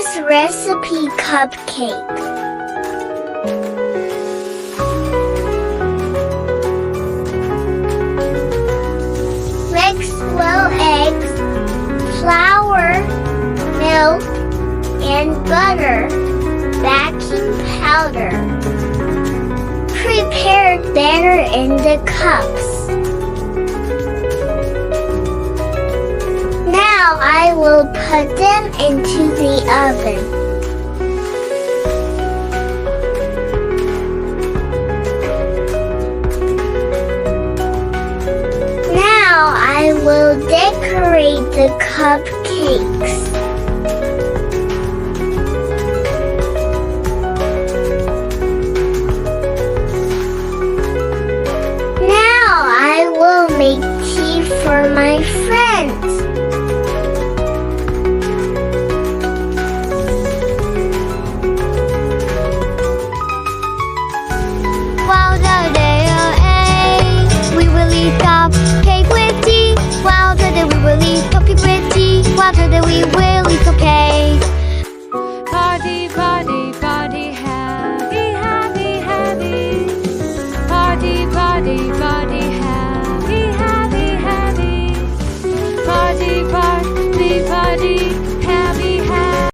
Delicious recipe cupcake. Mix well eggs, flour, milk, and butter, baking powder. Prepare batter in the cups. Now I will put them into the oven. Now I will decorate the cupcakes.